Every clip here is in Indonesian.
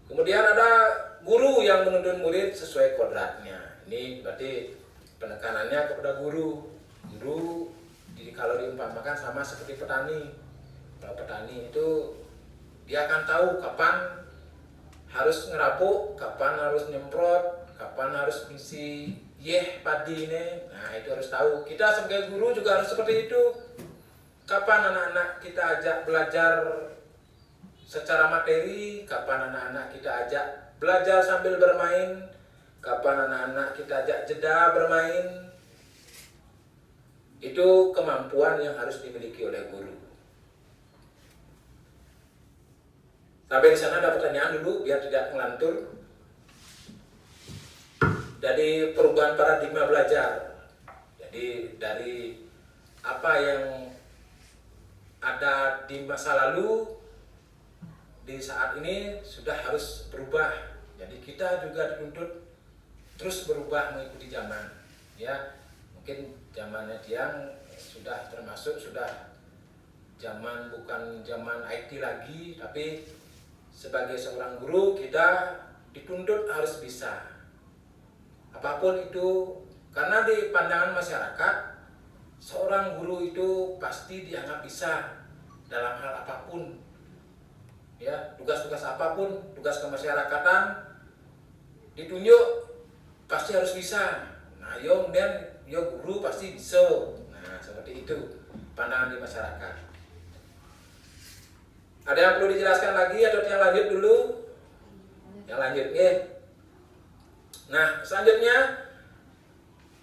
Kemudian ada guru yang menuntun murid sesuai kodratnya. Ini berarti penekanannya kepada guru. Guru kalau diumpamakan sama seperti petani. Kalau petani itu dia akan tahu kapan harus ngerapuk, kapan harus nyemprot, kapan harus ngisi padi ini. Nah, itu harus tahu. Kita sebagai guru juga harus seperti itu. Kapan anak-anak kita ajak belajar secara materi, kapan anak-anak kita ajak belajar sambil bermain, kapan anak-anak kita ajak jeda bermain. Itu kemampuan yang harus dimiliki oleh guru. Sampai di sana ada pertanyaan dulu biar tidak ngelantur. Dari perubahan paradigma belajar. Jadi dari apa yang ada di masa lalu, di saat ini sudah harus berubah. Jadi kita juga dituntut terus berubah mengikuti zaman. Ya, mungkin zamannya Tiang sudah termasuk sudah zaman bukan zaman IT lagi, tapi sebagai seorang guru kita dituntut harus bisa. Apapun itu, karena di pandangan masyarakat seorang guru itu pasti dianggap bisa dalam hal apapun. Ya, tugas-tugas apapun, tugas kemasyarakatan ditunjuk pasti harus bisa. Nah, yo guru pasti bisa. Nah, seperti itu pandangan di masyarakat. Ada yang perlu dijelaskan lagi atau yang lanjut dulu? Yang lanjut, ya. Nah, selanjutnya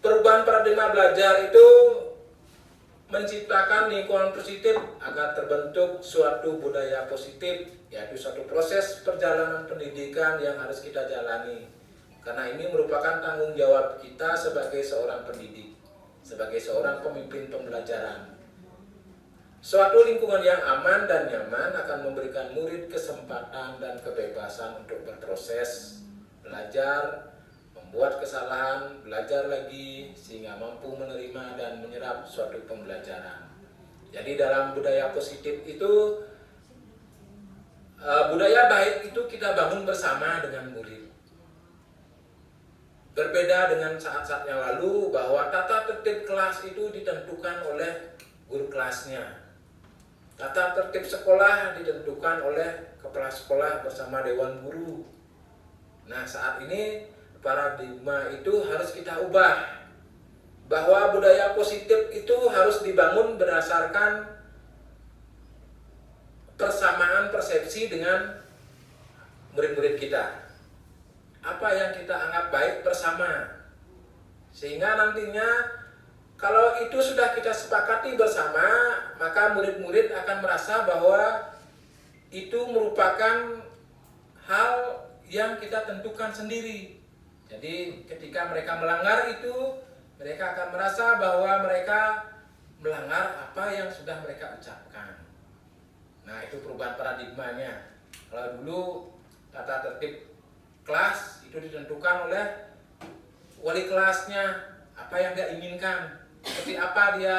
perubahan paradigma belajar itu menciptakan lingkungan positif agar terbentuk suatu budaya positif, yaitu suatu proses perjalanan pendidikan yang harus kita jalani. Karena ini merupakan tanggung jawab kita sebagai seorang pendidik, sebagai seorang pemimpin pembelajaran. Suatu lingkungan yang aman dan nyaman akan memberikan murid kesempatan dan kebebasan untuk berproses, belajar, membuat kesalahan, belajar lagi, sehingga mampu menerima dan menyerap suatu pembelajaran. Jadi dalam budaya positif itu, budaya baik itu kita bangun bersama dengan murid. Berbeda dengan saat-saat yang lalu bahwa tata tertib kelas itu ditentukan oleh guru kelasnya. Tata tertib sekolah ditentukan oleh kepala sekolah bersama dewan guru. Nah, saat ini paradigma itu harus kita ubah. Bahwa budaya positif itu harus dibangun berdasarkan persamaan persepsi dengan murid-murid kita. Apa yang kita anggap baik bersama. Sehingga nantinya kalau itu sudah kita sepakati bersama, maka murid-murid akan merasa bahwa itu merupakan hal yang kita tentukan sendiri. Jadi ketika mereka melanggar itu, mereka akan merasa bahwa mereka melanggar apa yang sudah mereka ucapkan. Nah, itu perubahan paradigmanya. Kalau dulu tata tertib kelas itu ditentukan oleh wali kelasnya, apa yang dia inginkan, seperti apa dia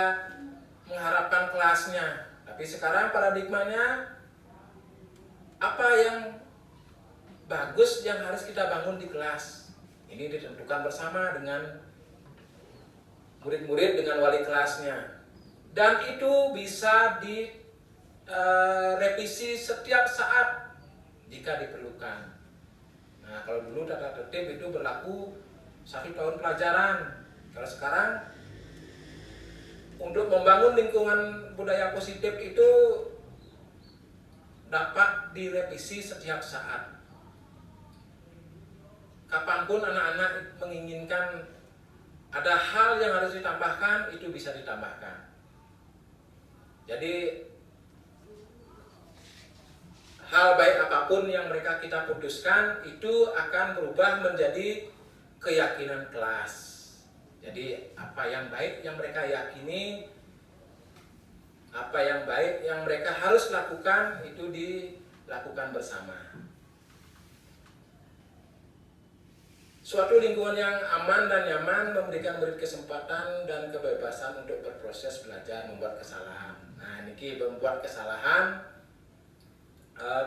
mengharapkan kelasnya. Tapi sekarang paradigmanya apa yang bagus yang harus kita bangun di kelas. Ini ditentukan bersama dengan murid-murid dengan wali kelasnya. Dan itu bisa direvisi setiap saat jika diperlukan. Nah, kalau dulu tata tertib itu berlaku 1 tahun pelajaran. Kalau sekarang untuk membangun lingkungan budaya positif itu dapat direvisi setiap saat. Kapanpun anak-anak menginginkan ada hal yang harus ditambahkan, itu bisa ditambahkan. Jadi hal baik apapun yang kita putuskan itu akan berubah menjadi keyakinan kelas. Jadi apa yang baik yang mereka yakini, apa yang baik yang mereka harus lakukan itu dilakukan bersama. Suatu lingkungan yang aman dan nyaman memberikan murid kesempatan dan kebebasan untuk berproses belajar membuat kesalahan. Nah, ini membuat kesalahan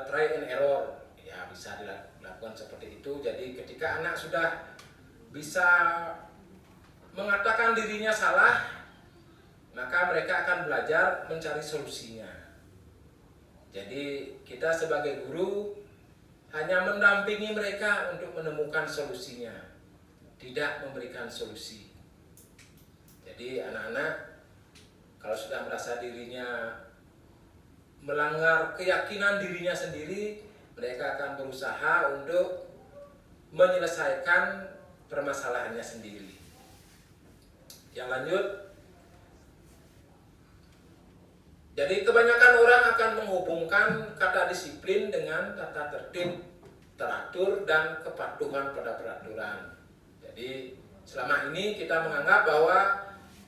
try and error, ya ya bisa dilakukan seperti itu. Jadi ketika anak sudah bisa mengatakan dirinya salah, maka mereka akan belajar mencari solusinya. Jadi kita sebagai guru hanya mendampingi mereka untuk menemukan solusinya, tidak memberikan solusi. Jadi anak-anak kalau sudah merasa dirinya melanggar keyakinan dirinya sendiri, mereka akan berusaha untuk menyelesaikan permasalahannya sendiri. Yang lanjut, jadi kebanyakan orang akan menghubungkan kata disiplin dengan tata tertib, teratur, dan kepatuhan pada peraturan. Jadi selama ini kita menganggap bahwa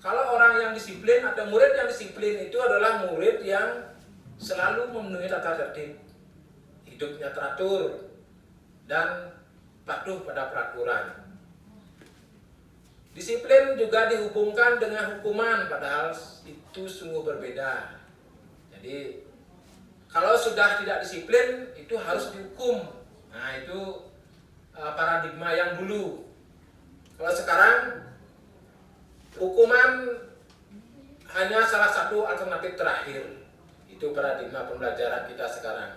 kalau orang yang disiplin atau murid yang disiplin itu adalah murid yang selalu memenuhi tata tertib, hidupnya teratur, dan patuh pada peraturan. Disiplin juga dihubungkan dengan hukuman, padahal itu sungguh berbeda. Jadi kalau sudah tidak disiplin itu harus dihukum. Nah itu paradigma yang dulu. Kalau sekarang hukuman hanya salah satu alternatif terakhir. Itu paradigma pembelajaran kita sekarang.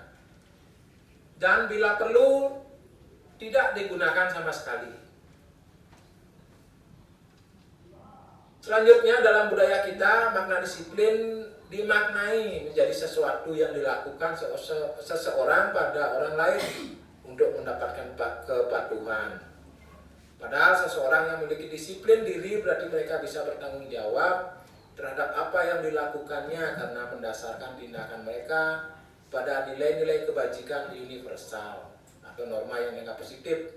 Dan bila perlu tidak digunakan sama sekali. Selanjutnya dalam budaya kita makna disiplin dimaknai menjadi sesuatu yang dilakukan seseorang pada orang lain untuk mendapatkan kepatuhan. Padahal seseorang yang memiliki disiplin diri berarti mereka bisa bertanggung jawab terhadap apa yang dilakukannya karena mendasarkan tindakan mereka pada nilai-nilai kebajikan universal atau norma yang dianggap positif.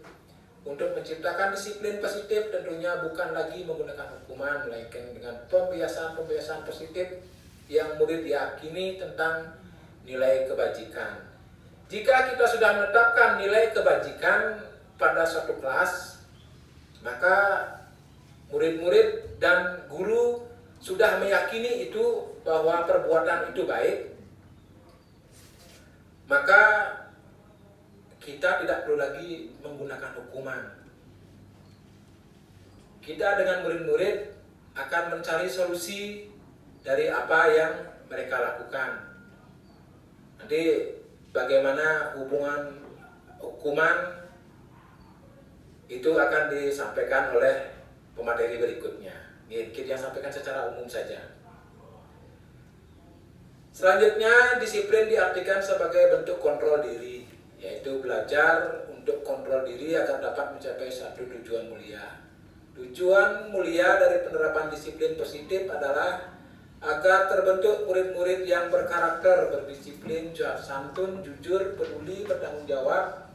Untuk menciptakan disiplin positif tentunya bukan lagi menggunakan hukuman, melainkan dengan pembiasaan-pembiasaan positif yang murid diyakini tentang nilai kebajikan. Jika kita sudah menetapkan nilai kebajikan pada suatu kelas, maka murid-murid dan guru sudah meyakini itu bahwa perbuatan itu baik, maka kita tidak perlu lagi menggunakan hukuman. Kita dengan murid-murid akan mencari solusi dari apa yang mereka lakukan. Nanti bagaimana hubungan hukuman itu akan disampaikan oleh pemateri berikutnya. Ini kita sampaikan secara umum saja. Selanjutnya, disiplin diartikan sebagai bentuk kontrol diri, yaitu belajar untuk kontrol diri agar dapat mencapai satu tujuan mulia. Tujuan mulia dari penerapan disiplin positif adalah agar terbentuk murid-murid yang berkarakter, berdisiplin, santun, jujur, peduli, bertanggung jawab,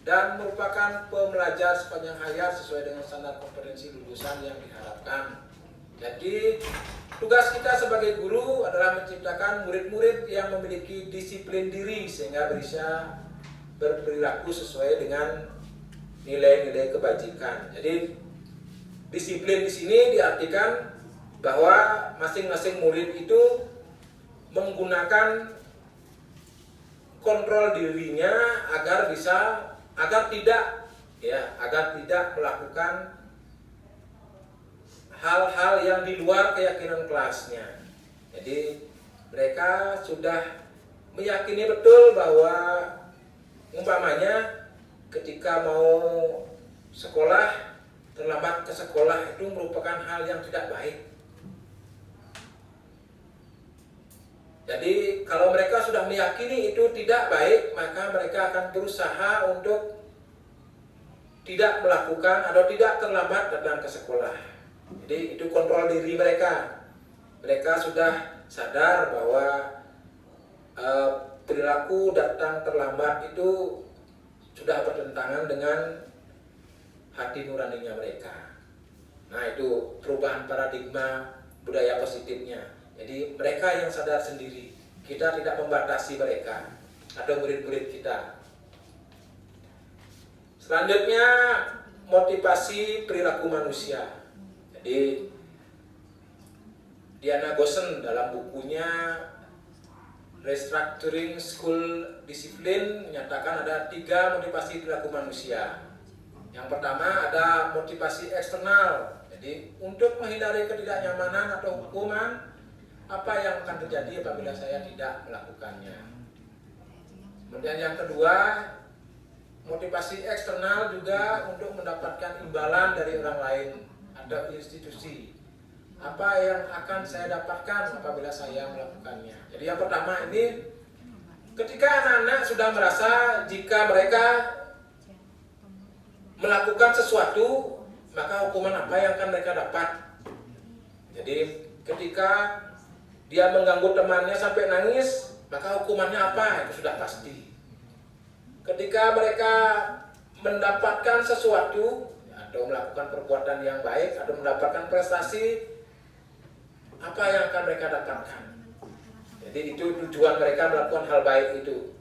dan merupakan pembelajar sepanjang hayat sesuai dengan standar kompetensi lulusan yang diharapkan. Jadi, tugas kita sebagai guru adalah menciptakan murid-murid yang memiliki disiplin diri sehingga bisa berperilaku sesuai dengan nilai-nilai kebajikan. Jadi disiplin di sini diartikan bahwa masing-masing murid itu menggunakan kontrol dirinya agar tidak melakukan hal-hal yang di luar keyakinan kelasnya. Jadi mereka sudah meyakini betul bahwa umpamanya ketika mau sekolah, terlambat ke sekolah itu merupakan hal yang tidak baik. Jadi kalau mereka sudah meyakini itu tidak baik, maka mereka akan berusaha untuk tidak melakukan atau tidak terlambat datang ke sekolah. Jadi itu kontrol diri mereka. Mereka sudah sadar bahwa perilaku datang terlambat itu sudah bertentangan dengan hati nuraninya mereka. Nah itu perubahan paradigma budaya positifnya. Jadi mereka yang sadar sendiri, kita tidak membatasi mereka atau murid-murid kita. Selanjutnya motivasi perilaku manusia. Jadi Diana Gosen dalam bukunya Restructuring School Discipline menyatakan ada 3 motivasi perilaku manusia. Yang pertama ada motivasi eksternal, jadi untuk menghindari ketidaknyamanan atau hukuman, apa yang akan terjadi apabila saya tidak melakukannya. Kemudian yang kedua, motivasi eksternal juga untuk mendapatkan imbalan dari orang lain atau institusi. Apa yang akan saya dapatkan apabila saya melakukannya. Jadi yang pertama ini, ketika anak-anak sudah merasa jika mereka melakukan sesuatu, maka hukuman apa yang akan mereka dapat. Jadi ketika dia mengganggu temannya sampai nangis, maka hukumannya apa? Itu sudah pasti. Ketika mereka mendapatkan sesuatu atau melakukan perbuatan yang baik atau mendapatkan prestasi, apa yang akan mereka dapatkan? Jadi itu tujuan mereka melakukan hal baik itu.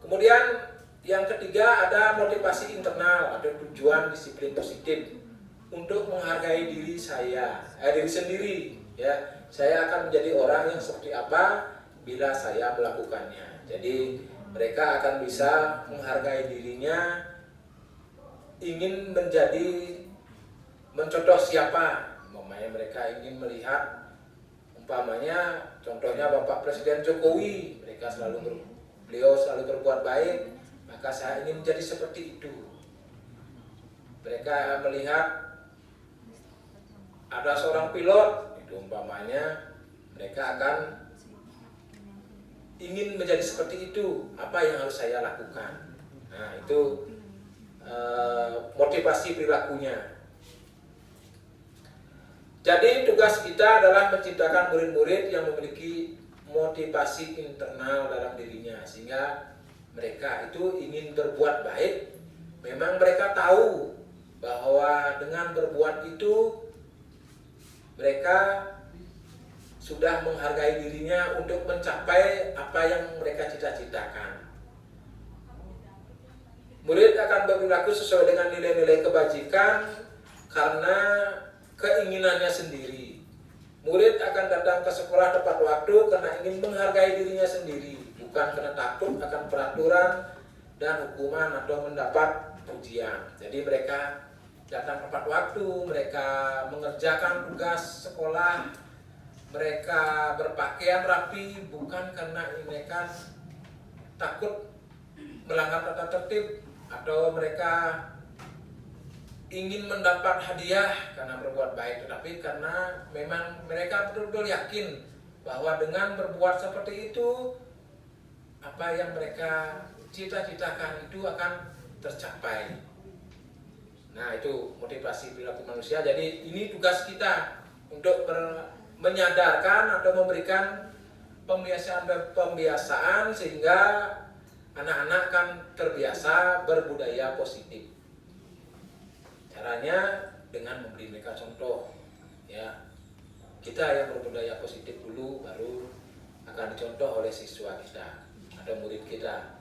Kemudian yang ketiga ada motivasi internal atau tujuan disiplin positif untuk menghargai diri diri sendiri. Ya, saya akan menjadi orang yang seperti apa bila saya melakukannya. Jadi mereka akan bisa menghargai dirinya, ingin mencontoh siapa. Umpamanya mereka ingin melihat, umpamanya contohnya Bapak Presiden Jokowi, beliau selalu berbuat baik, maka saya ingin menjadi seperti itu. Mereka melihat ada seorang pilot, itu umpamanya mereka akan ingin menjadi seperti itu. Apa yang harus saya lakukan? Nah, itu motivasi perilakunya. Jadi tugas kita adalah menciptakan murid-murid yang memiliki motivasi internal dalam dirinya, sehingga mereka itu ingin berbuat baik. Memang mereka tahu bahwa dengan berbuat itu mereka sudah menghargai dirinya untuk mencapai apa yang mereka cita-citakan. Murid akan berperilaku sesuai dengan nilai-nilai kebajikan karena keinginannya sendiri. Murid akan datang ke sekolah tepat waktu karena ingin menghargai dirinya sendiri, bukan karena takut akan peraturan dan hukuman atau mendapat pujian. Jadi mereka datang tepat waktu, mereka mengerjakan tugas sekolah, mereka berpakaian rapi bukan karena mereka takut melanggar tata tertib atau mereka ingin mendapat hadiah karena berbuat baik, tetapi karena memang mereka betul-betul yakin bahwa dengan berbuat seperti itu, apa yang mereka cita-citakan itu akan tercapai. Nah, itu motivasi perilaku manusia. Jadi ini tugas kita untuk menyadarkan atau memberikan pembiasaan sehingga anak-anak kan terbiasa berbudaya positif. Caranya dengan memberi mereka contoh, ya. Kita yang berbudaya positif dulu, baru akan dicontoh oleh siswa kita atau murid kita.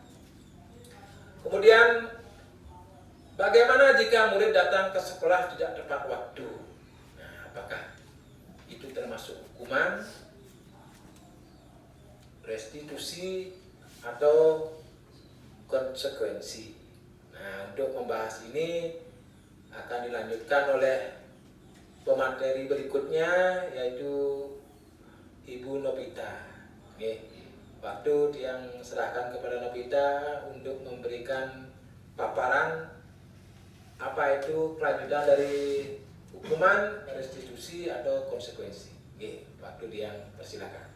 Kemudian bagaimana jika murid datang ke sekolah tidak tepat waktu? Nah, apakah itu termasuk hukuman, restitusi, atau konsekuensi? Nah, untuk membahas ini akan dilanjutkan oleh pemateri berikutnya, yaitu Ibu Nopita. Waktu yang serahkan kepada Nopita untuk memberikan paparan apa itu kelanjutan dari hukuman, restitusi, atau konsekuensi. Waktu dia persilakan.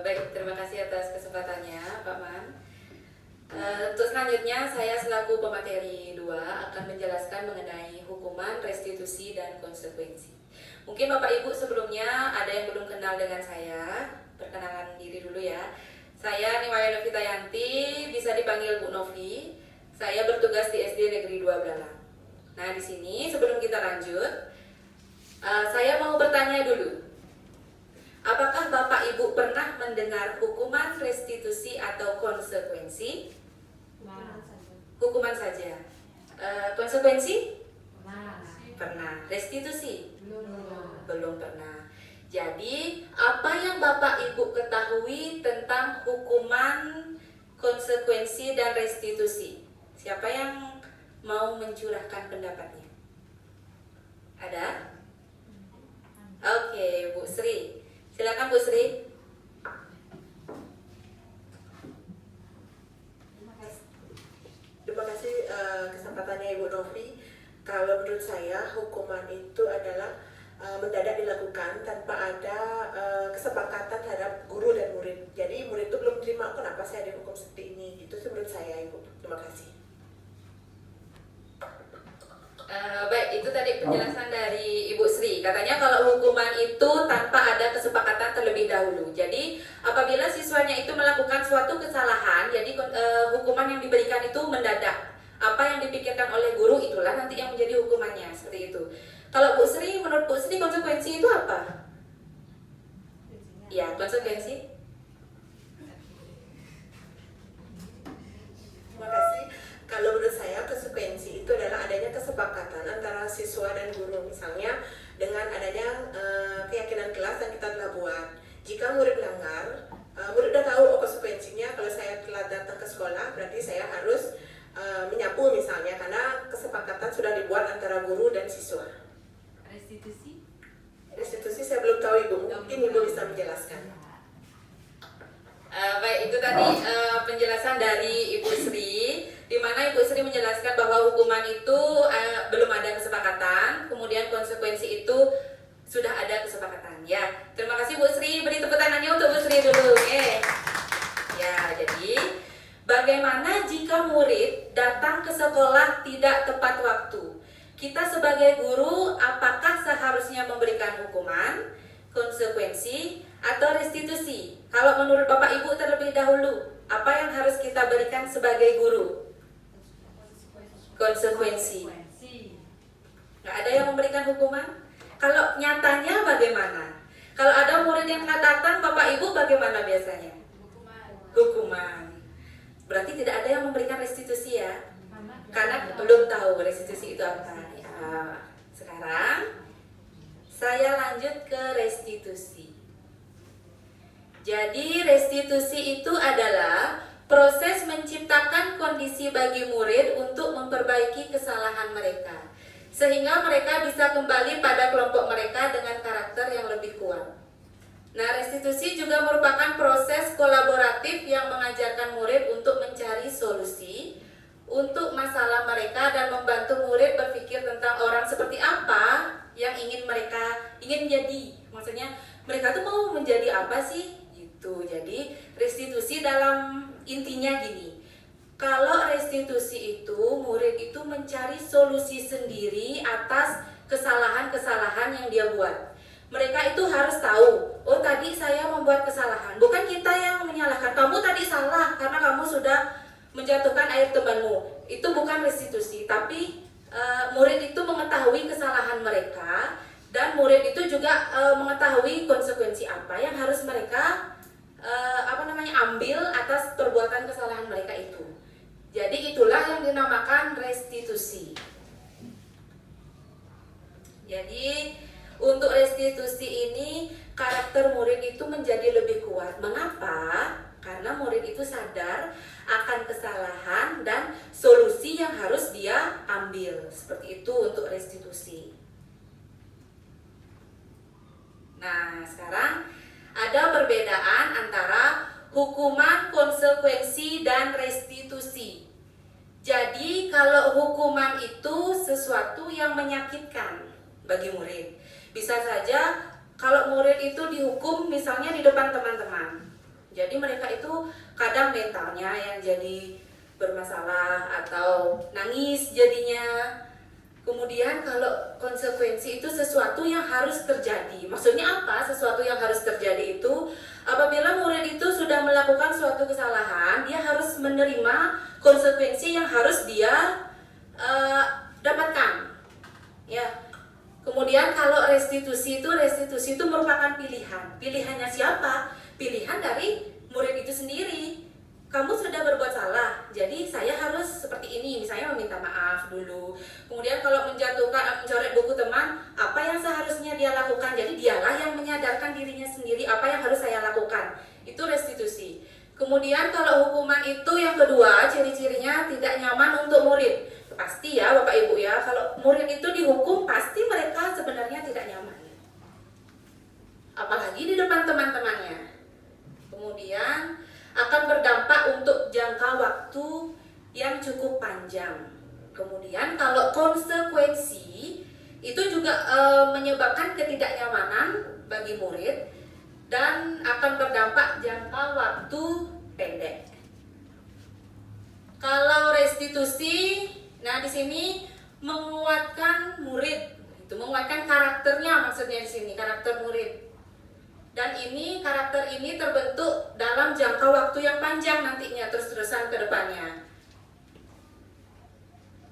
Baik, terima kasih atas kesempatannya, Pak Man. Untuk selanjutnya, saya selaku pemateri 2 akan menjelaskan mengenai hukuman, restitusi, dan konsekuensi. Mungkin Bapak Ibu sebelumnya ada yang belum kenal dengan saya. Perkenalan diri dulu ya. Saya Niwaya Novita Yanti, bisa dipanggil Bu Novi. Saya bertugas di SD Negeri 2 Belalang. Nah, di sini sebelum kita lanjut, saya mau bertanya dulu. Apakah Bapak Ibu pernah mendengar hukuman, restitusi, atau konsekuensi? Hukuman saja. Konsekuensi? Pernah. Pernah. Restitusi? Belum. Belum pernah. Jadi, apa yang Bapak Ibu ketahui tentang hukuman, konsekuensi, dan restitusi? Siapa yang mau mencurahkan pendapatnya? Ada? Oke, Bu Sri. Silakan Bu Sri. Terima kasih kesempatannya Ibu Novi. Kalau menurut saya hukuman itu adalah mendadak dilakukan tanpa ada kesepakatan terhadap guru dan murid. Jadi murid itu belum terima, kenapa saya dihukum seperti ini? Itu sih menurut saya Ibu. Terima kasih. Baik, itu tadi penjelasan dari Ibu Sri. Katanya kalau hukuman itu tanpa ada kesepakatan terlebih dahulu. Jadi apabila siswanya itu melakukan suatu kesalahan, jadi hukuman yang diberikan itu mendadak. Apa yang dipikirkan oleh guru itulah nanti yang menjadi hukumannya, seperti itu. Kalau Bu Sri, menurut Bu Sri konsekuensi itu apa? Ya, konsekuensi. Terima kasih. Kalau menurut saya konsekuensi itu adalah adanya kesepakatan antara siswa dan guru. Misalnya dengan adanya keyakinan kelas yang kita telah buat. Jika murid melanggar, murid sudah tahu konsekuensinya. Kalau saya telah datang ke sekolah, berarti saya harus menyapu misalnya, karena kesepakatan sudah dibuat antara guru dan siswa. Restitusi? Restitusi saya belum tahu Ibu, mungkin Ibu bisa menjelaskan. Baik, itu tadi penjelasan dari Ibu Sri, di mana Ibu Sri menjelaskan bahwa hukuman itu belum ada kesepakatan, kemudian konsekuensi itu sudah ada kesepakatan. Ya, terima kasih Bu Sri. Beri tepuk tangannya untuk Bu Sri dulu. Ya, jadi bagaimana jika murid datang ke sekolah tidak tepat waktu? Kita sebagai guru, apakah seharusnya memberikan hukuman, konsekuensi, atau restitusi? Kalau menurut Bapak Ibu terlebih dahulu, apa yang harus kita berikan sebagai guru? Konsekuensi. Nggak ada yang memberikan hukuman? Kalau nyatanya bagaimana? Kalau ada murid yang nggak datang, Bapak Ibu bagaimana biasanya? Hukuman. Berarti tidak ada yang memberikan restitusi ya? Karena belum tahu restitusi itu apa. Ya, sekarang saya lanjut ke restitusi. Jadi restitusi itu adalah proses menciptakan kondisi bagi murid untuk memperbaiki kesalahan mereka, sehingga mereka bisa kembali pada kelompok mereka dengan karakter yang lebih kuat. Nah, restitusi juga merupakan proses kolaboratif yang mengajarkan murid untuk mencari solusi untuk masalah mereka dan membantu murid berpikir tentang orang seperti apa yang mereka ingin jadi. Maksudnya mereka tuh mau menjadi apa sih? Gitu. Jadi restitusi dalam intinya gini. Kalau restitusi itu murid itu mencari solusi sendiri atas kesalahan-kesalahan yang dia buat. Mereka itu harus tahu, oh tadi saya membuat kesalahan. Bukan kita yang menyalahkan, kamu tadi salah karena kamu sudah menjatuhkan air temanmu. Itu bukan restitusi, tapi murid itu mengetahui kesalahan mereka dan murid itu juga mengetahui konsekuensi apa yang harus mereka ambil atas perbuatan kesalahan mereka itu. Jadi itulah yang dinamakan restitusi. Jadi untuk restitusi ini karakter murid itu menjadi lebih kuat. Mengapa? Karena murid itu sadar akan kesalahan dan solusi yang harus dia ambil. Seperti itu untuk restitusi. Nah, sekarang ada perbedaan antara hukuman, konsekuensi, dan restitusi. Jadi kalau hukuman itu sesuatu yang menyakitkan bagi murid. Bisa saja kalau murid itu dihukum misalnya di depan teman-teman. Jadi mereka itu kadang mentalnya yang jadi bermasalah atau nangis jadinya. Kemudian kalau konsekuensi itu sesuatu yang harus terjadi. Maksudnya apa? Sesuatu yang harus terjadi itu apabila murid itu sudah melakukan suatu kesalahan, dia harus menerima konsekuensi yang harus dia dapatkan. Ya. Kemudian kalau restitusi itu merupakan pilihan. Pilihannya siapa? Pilihan dari murid itu sendiri. kamu sudah berbuat salah, jadi saya harus seperti ini, misalnya meminta maaf dulu. Kemudian kalau mencoret buku teman, apa yang seharusnya dia lakukan, jadi dialah yang menyadarkan dirinya sendiri apa yang harus saya lakukan. Itu restitusi. Kemudian kalau hukuman itu yang kedua, ciri-cirinya tidak nyaman untuk murid. Pasti ya Bapak Ibu ya, kalau murid itu dihukum pasti mereka sebenarnya tidak nyaman. Apalagi di depan teman-temannya. Kemudian akan berdampak untuk jangka waktu yang cukup panjang. Kemudian kalau konsekuensi itu juga menyebabkan ketidaknyamanan bagi murid dan akan berdampak jangka waktu pendek. Kalau restitusi, nah di sini menguatkan murid, itu menguatkan karakternya, maksudnya di sini karakter murid. Dan ini karakter ini terbentuk dalam jangka waktu yang panjang nantinya, terus-terusan ke depannya.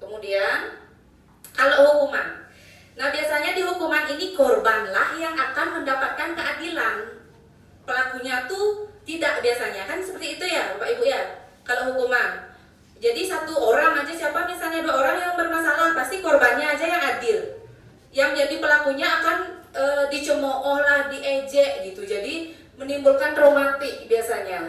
Kemudian kalau hukuman, nah biasanya di hukuman ini korbanlah yang akan mendapatkan keadilan. Pelakunya tuh tidak, biasanya kan seperti itu ya Bapak Ibu ya. Kalau hukuman, jadi satu orang aja, siapa misalnya 2 orang yang bermasalah, pasti korbannya aja yang adil. Yang jadi pelakunya akan dicemooh lah, diejek gitu, jadi menimbulkan traumatik biasanya.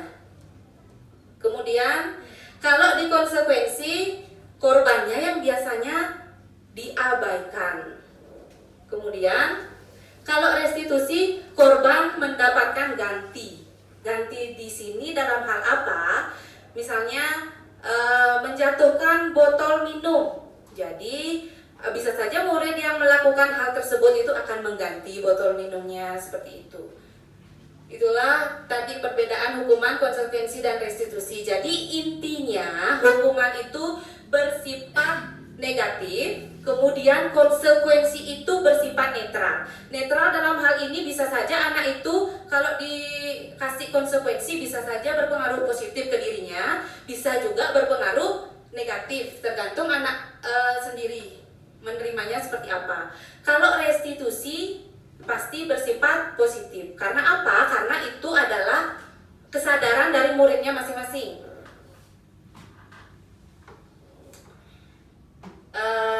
Kemudian kalau di konsekuensi, korbannya yang biasanya diabaikan. Kemudian kalau restitusi, korban mendapatkan ganti. Ganti di sini dalam hal apa? Misalnya menjatuhkan botol minum. Jadi bisa saja murid yang melakukan hal tersebut itu akan mengganti botol minumnya, seperti itu. Itulah tadi perbedaan hukuman, konsekuensi, dan restitusi. Jadi intinya hukuman itu bersifat negatif, kemudian konsekuensi itu bersifat netral. Netral dalam hal ini bisa saja anak itu kalau dikasih konsekuensi bisa saja berpengaruh positif ke dirinya, bisa juga berpengaruh negatif, tergantung anak sendiri menerimanya seperti apa. Kalau restitusi pasti bersifat positif. Karena apa? Karena itu adalah kesadaran dari muridnya masing-masing.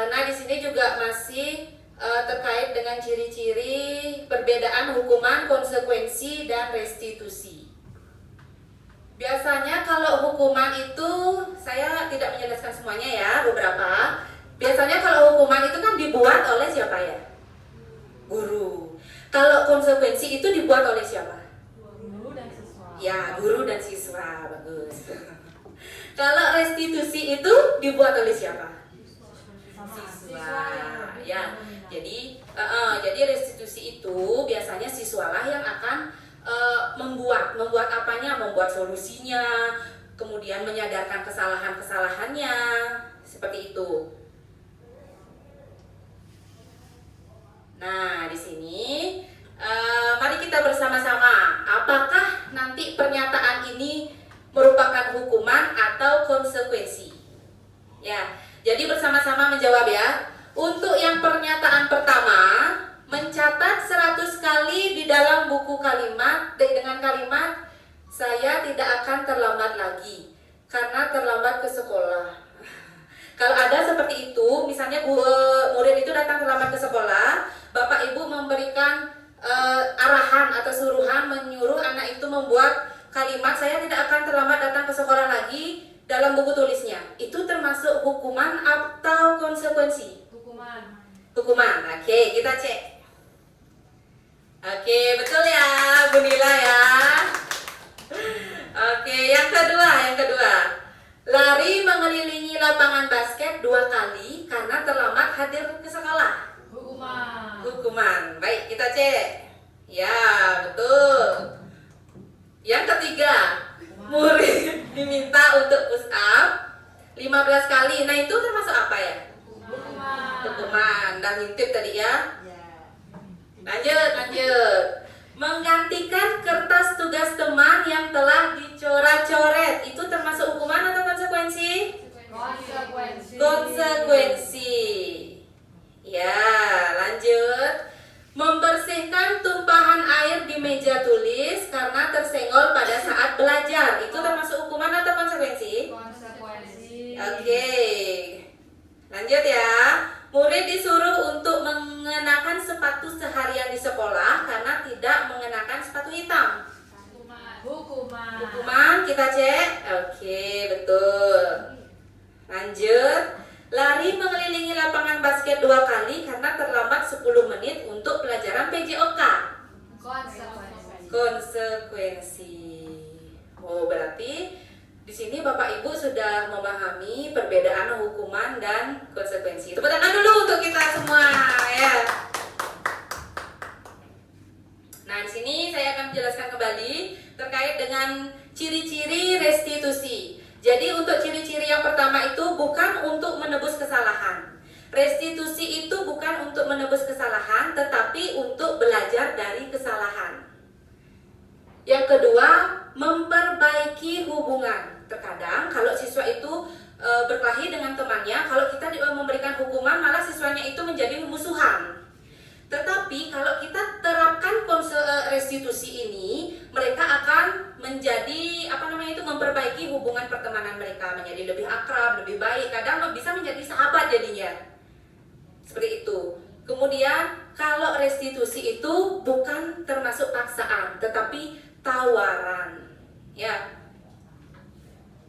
Nah, di sini juga masih terkait dengan ciri-ciri perbedaan hukuman, konsekuensi, dan restitusi. Biasanya kalau hukuman itu, saya tidak menjelaskan semuanya ya, beberapa. Biasanya kalau hukuman itu kan dibuat oleh siapa ya? Guru. Kalau konsekuensi itu dibuat oleh siapa? Guru dan siswa. Ya, guru dan siswa, bagus. Kalau restitusi itu dibuat oleh siapa? Siswa. Ya, jadi restitusi itu biasanya siswalah yang akan membuat apanya? Membuat solusinya, kemudian menyadarkan kesalahan-kesalahannya, seperti itu. Nah, di sini mari kita bersama-sama, apakah nanti pernyataan ini merupakan hukuman atau konsekuensi? Ya, jadi bersama-sama menjawab ya. Untuk yang pernyataan pertama, mencatat 100 kali di dalam buku kalimat dengan kalimat saya tidak akan terlambat lagi karena terlambat ke sekolah. Kalau ada seperti itu, misalnya murid itu datang terlambat ke sekolah, Bapak Ibu memberikan arahan atau suruhan, menyuruh anak itu membuat kalimat saya tidak akan terlambat datang ke sekolah lagi dalam buku tulisnya. Itu termasuk hukuman atau konsekuensi? Hukuman. Hukuman. Oke, kita cek. Oke, betul ya Bu Nila ya. Oke, yang kedua. Lari mengelilingi lapangan basket 2 kali karena terlambat hadir ke sekolah. Hukuman. Baik, kita cek. Ya, betul. Yang ketiga, murid diminta untuk push up 15 kali. Nah, itu termasuk apa ya? Hukuman. Dan ngintip tadi ya. Lanjut. Menggantikan kertas tugas teman yang telah dicoret-coret. Itu termasuk hukuman atau konsekuensi? Konsekuensi. Ya, lanjut. Membersihkan tumpahan air di meja tulis karena tersenggol pada saat belajar. Itu termasuk hukuman atau konsekuensi? bangkit 2 kali karena terlambat 10 menit untuk pelajaran PJOK. Konsekuensi. Oh, berarti di sini Bapak Ibu sudah memahami perbedaan hukuman dan konsekuensi. Tepuk tangan dulu untuk kita semua ya. Nah, di sini saya akan menjelaskan kembali terkait dengan ciri-ciri restitusi. Jadi untuk ciri-ciri yang pertama itu bukan untuk menebus kesalahan. Restitusi itu bukan untuk menebus kesalahan, tetapi untuk belajar dari kesalahan. Yang kedua, memperbaiki hubungan. Terkadang kalau siswa itu berkelahi dengan temannya, kalau kita memberikan hukuman malah siswanya itu menjadi musuhan. Tetapi kalau kita terapkan restitusi ini, mereka akan menjadi memperbaiki hubungan pertemanan mereka, menjadi lebih akrab, lebih baik, kadang bisa menjadi sahabat jadinya. Seperti itu. Kemudian kalau restitusi itu bukan termasuk paksaan, tetapi tawaran. Ya.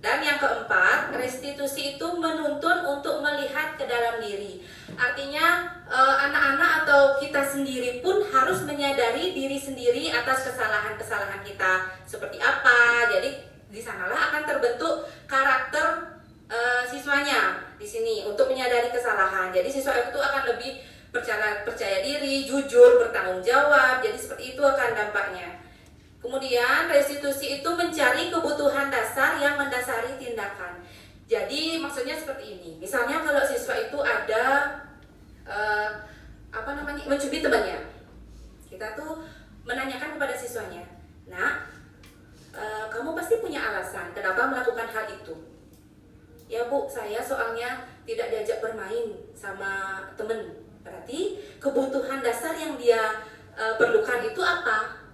Dan yang keempat, restitusi itu menuntun untuk melihat ke dalam diri. Artinya anak-anak atau kita sendiri pun harus menyadari diri sendiri atas kesalahan-kesalahan kita seperti apa. Jadi di sanalah akan terbentuk karakter siswanya di sini untuk menyadari kesalahan. Jadi siswa itu akan lebih percaya diri, jujur, bertanggung jawab. Jadi seperti itu akan dampaknya. Kemudian restitusi itu mencari kebutuhan dasar yang mendasari tindakan. Jadi maksudnya seperti ini. Misalnya kalau siswa itu ada mencubit temannya, kita tuh menanyakan kepada siswanya, "Nah, kamu pasti punya alasan kenapa melakukan hal itu." "Ya Bu, saya soalnya tidak diajak bermain sama temen." Berarti kebutuhan dasar yang dia perlukan itu apa?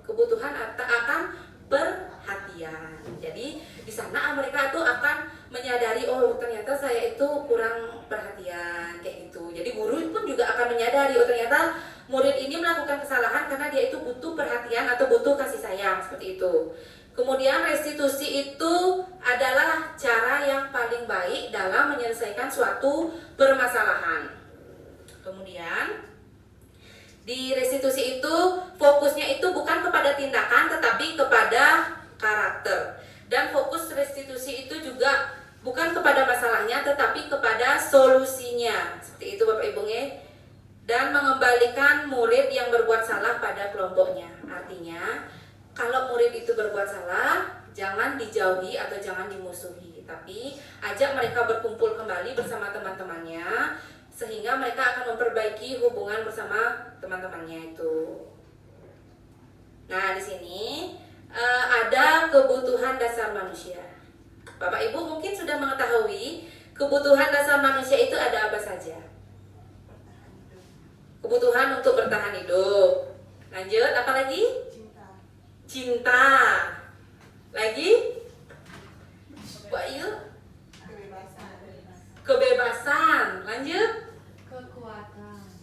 Kebutuhan akan perhatian. Jadi di sana mereka tuh akan menyadari, oh ternyata saya itu kurang perhatian kayak gitu. Jadi guru pun juga akan menyadari, oh ternyata murid ini melakukan kesalahan karena dia itu butuh perhatian atau butuh kasih sayang, seperti itu. Kemudian restitusi itu adalah cara yang paling baik dalam menyelesaikan suatu permasalahan. Kemudian di restitusi itu fokusnya itu bukan kepada tindakan tetapi kepada karakter. Dan fokus restitusi itu juga bukan kepada masalahnya tetapi kepada solusinya. Seperti itu Bapak Ibu nge. Dan mengembalikan murid yang berbuat salah pada kelompoknya. Artinya kalau murid itu berbuat salah, jangan dijauhi atau jangan dimusuhi, tapi ajak mereka berkumpul kembali bersama teman-temannya, sehingga mereka akan memperbaiki hubungan bersama teman-temannya itu. Nah, di sini ada kebutuhan dasar manusia. Bapak Ibu mungkin sudah mengetahui kebutuhan dasar manusia itu ada apa saja. Kebutuhan untuk bertahan hidup. Lanjut, apa lagi? Cinta. Lagi? Bu Ayu? Kebebasan. Lanjut?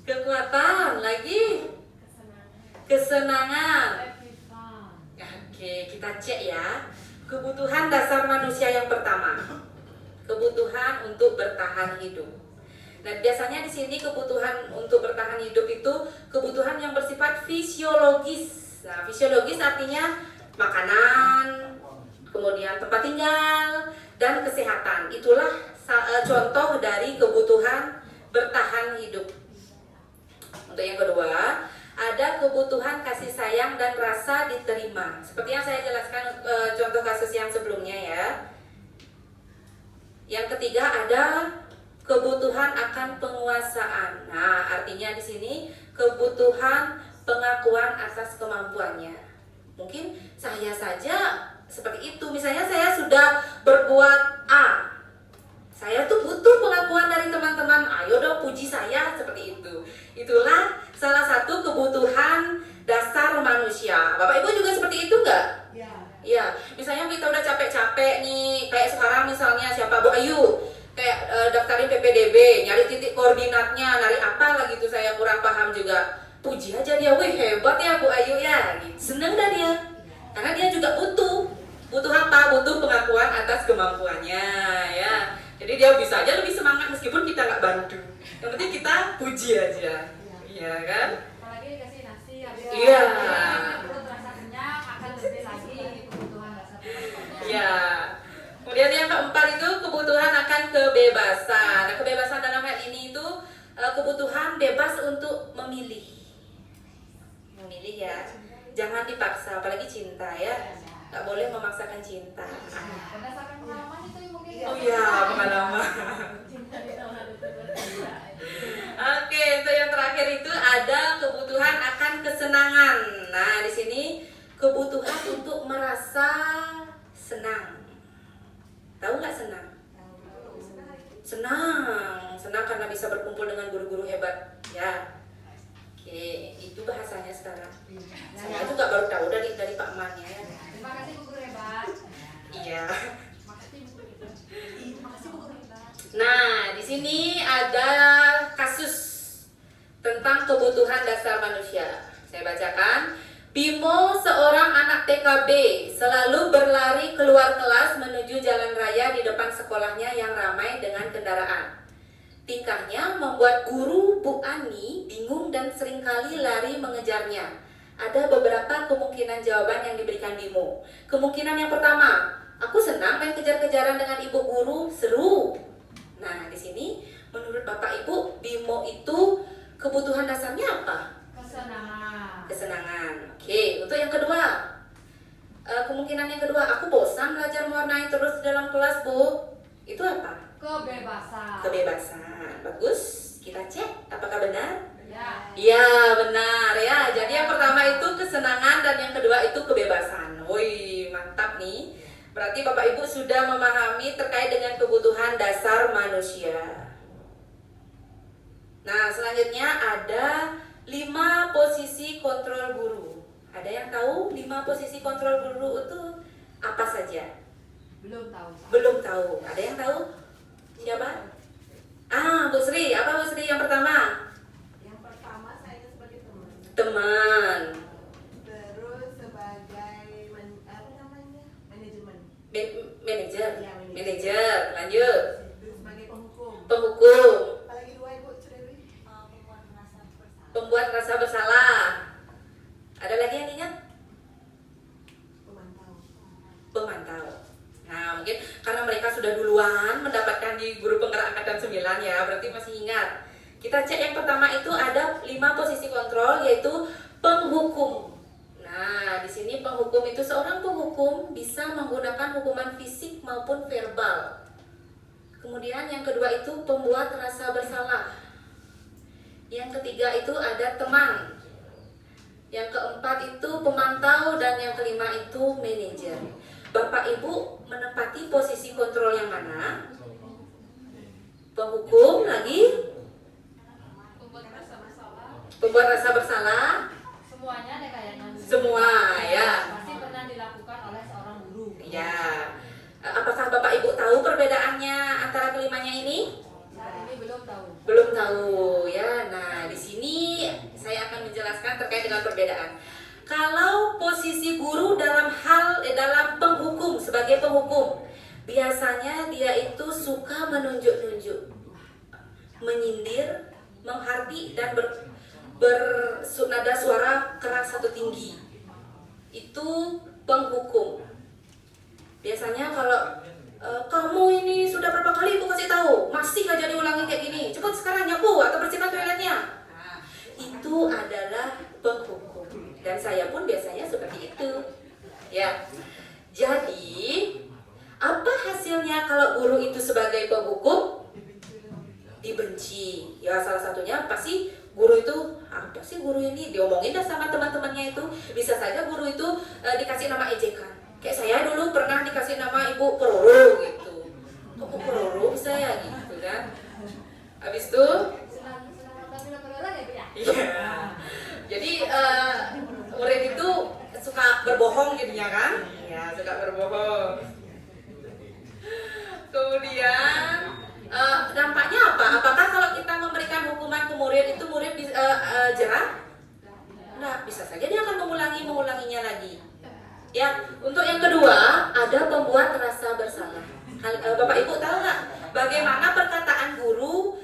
Kekuatan. Lagi? Kesenangan. Oke, kita cek ya. Kebutuhan dasar manusia yang pertama, kebutuhan untuk bertahan hidup. Nah, biasanya di sini kebutuhan untuk bertahan hidup itu kebutuhan yang bersifat fisiologis. Nah, fisiologis artinya makanan, kemudian tempat tinggal, dan kesehatan. Itulah contoh dari kebutuhan bertahan hidup. Untuk yang kedua, ada kebutuhan kasih sayang dan rasa diterima. Seperti yang saya jelaskan contoh kasus yang sebelumnya ya. Yang ketiga ada kebutuhan akan penguasaan. Nah, artinya di sini kebutuhan pengakuan atas kemampuannya. Mungkin saya saja seperti itu. Misalnya saya sudah berbuat A. Saya tuh butuh pengakuan dari teman-teman, ayo dong puji saya, seperti itu. Itulah salah satu kebutuhan dasar manusia. Bapak Ibu juga seperti itu enggak? Iya. Misalnya kita udah capek-capek nih, kayak sekarang misalnya siapa Bu Ayu, kayak daftarin PPDB, nyari titik koordinatnya, nyari apa lagi tuh saya kurang paham juga. Puji aja dia, wih hebat ya Bu Ayu ya, gitu. Seneng dah dia. Karena dia juga butuh apa? Butuh pengakuan atas kemampuannya ya. Jadi dia bisa aja lebih semangat meskipun kita nggak bantu. Yang penting kita puji aja. Iya kan? Apalagi dikasih nasi habis Iya. perut rasa kenyang akan lebih lagi kebutuhan dasar pokoknya. Ya. Kemudian yang keempat itu kebutuhan akan kebebasan. Nah, kebebasan dalam hal ini itu kebutuhan bebas untuk memilih. Memilih ya. Jangan dipaksa, apalagi cinta ya. Nggak boleh memaksakan cinta. Berdasarkan pengalaman itu mungkin. Oh iya, pengalaman. Cinta di tahun itu berbeda. Oke, untuk yang terakhir itu ada kebutuhan akan kesenangan. Nah, di sini kebutuhan untuk merasa senang. Tahu nggak senang? Senang karena bisa berkumpul dengan guru-guru hebat. Ya, oke, itu bahasanya sekarang. Saya juga baru tahu dari Pak Man ya. Terima kasih Bu Guru hebat. Iya. Makasih Bu Guru hebat. Makasih Bu Guru hebat. Nah, di sini ada kasus tentang kebutuhan dasar manusia. Saya bacakan. Bimo, seorang anak TKB, selalu berlari keluar kelas menuju jalan raya di depan sekolahnya yang ramai dengan kendaraan. Tingkahnya membuat guru Bu Ani bingung dan seringkali lari mengejarnya. Ada beberapa kemungkinan jawaban yang diberikan Bimo. Kemungkinan yang pertama, aku senang main kejar-kejaran dengan ibu guru, seru. Nah, di sini menurut Bapak Ibu, Bimo itu kebutuhan dasarnya apa? Kesenangan. Kesenangan. Oke, untuk yang kedua, kemungkinan yang kedua, aku bosan belajar mewarnai terus di dalam kelas, Bu. Itu apa? Kebebasan. Kebebasan. Bagus. Kita cek apakah benar? Ya. Iya, benar ya. Jadi yang pertama itu kesenangan dan yang kedua itu kebebasan. Woi, mantap nih. Berarti Bapak Ibu sudah memahami terkait dengan kebutuhan dasar manusia. Nah, selanjutnya ada 5 posisi kontrol guru. Ada yang tahu 5 posisi kontrol guru itu apa saja? Belum tahu. Belum tahu. Ada yang tahu? Siapa? Bu Sri. Apa Bu Sri yang pertama? Yang pertama saya sebagai teman. Teman. Terus sebagai manajemen. Manajer. Iya, manajer. Manajer. Lanjut. Terus sebagai penghukum. Penghukum. Apalagi dua Ibu Cedewi. Pembuat rasa bersalah. Ada lagi yang ingat? Pemantau. Pemantau. Nah, mungkin karena mereka sudah duluan mendapatkan di guru penggerak angkatan 9 ya, berarti masih ingat. Kita cek yang pertama itu ada 5 posisi kontrol, yaitu penghukum. Nah, di sini penghukum itu seorang penghukum bisa menggunakan hukuman fisik maupun verbal. Kemudian yang kedua itu pembuat rasa bersalah. Yang ketiga itu ada teman. Yang keempat itu pemantau dan yang kelima itu manajer. Bapak Ibu menempati posisi kontrol yang mana? Penghukum lagi? Pembuat rasa bersalah? Semuanya deh kayaknya. Semua, ya. Pasti pernah dilakukan oleh seorang guru. Ya. Apakah Bapak Ibu tahu perbedaannya antara kelimanya ini? Saat ini belum tahu. Belum tahu ya. Nah, di sini saya akan menjelaskan terkait dengan perbedaan. Kalau posisi guru dalam penghukum, sebagai penghukum, biasanya dia itu suka menunjuk-nunjuk, menyindir, menghardik dan bernada suara keras atau tinggi. Itu penghukum. Biasanya kalau kamu ini sudah berapa kali ibu kasih tahu, masih aja diulangi kayak gini, cepat sekarang nyapu atau bersihkan toiletnya. Nah, itu adalah penghukum. Dan saya pun biasanya seperti itu. Ya. Jadi, apa hasilnya kalau guru itu sebagai penghukum? Dibenci. Ya, salah satunya pasti guru itu, apa sih guru ini? Diomongin dah sama teman-temannya itu. Bisa saja guru itu dikasih nama ejekan. Kayak saya dulu pernah dikasih nama Ibu Peroro gitu. Kok Bu Peroro bisa ya gitu kan? Habis itu Senang tapi lo ya Bu ya? iya. Jadi murid itu suka berbohong jadinya kan? Iya, suka berbohong. Kemudian dampaknya apa? Apakah kalau kita memberikan hukuman ke murid itu murid bisa jerah? Nah, bisa saja dia akan mengulanginya lagi. Ya, untuk yang kedua ada pembuat rasa bersalah. Bapak Ibu tahu nggak bagaimana perkataan guru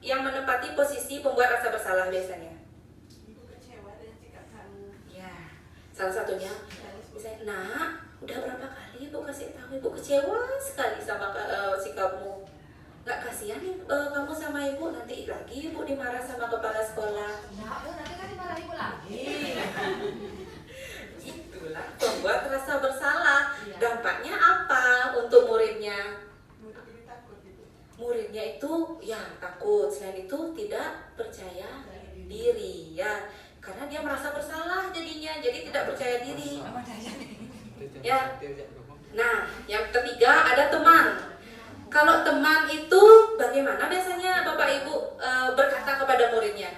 yang menempati posisi pembuat rasa bersalah biasanya? Ibu kecewa dengan sikap kamu. Ya, salah satunya misalnya, nak, udah berapa kali ibu kasih tahu, ibu kecewa sekali sama sikapmu. Nggak kasihan kamu sama ibu, nanti lagi ibu dimarah sama kepala sekolah. Nah, nanti kan dimarahin ibu lagi. Itulah pembuat rasa bersalah. Iya. Dampaknya apa untuk muridnya? Murid jadi takut gitu. Muridnya itu ya takut, selain itu tidak percaya diri ya, karena dia merasa bersalah jadinya, jadi tidak percaya diri ya. Nah, yang ketiga ada teman. Kalau teman itu bagaimana biasanya Bapak Ibu berkata kepada muridnya?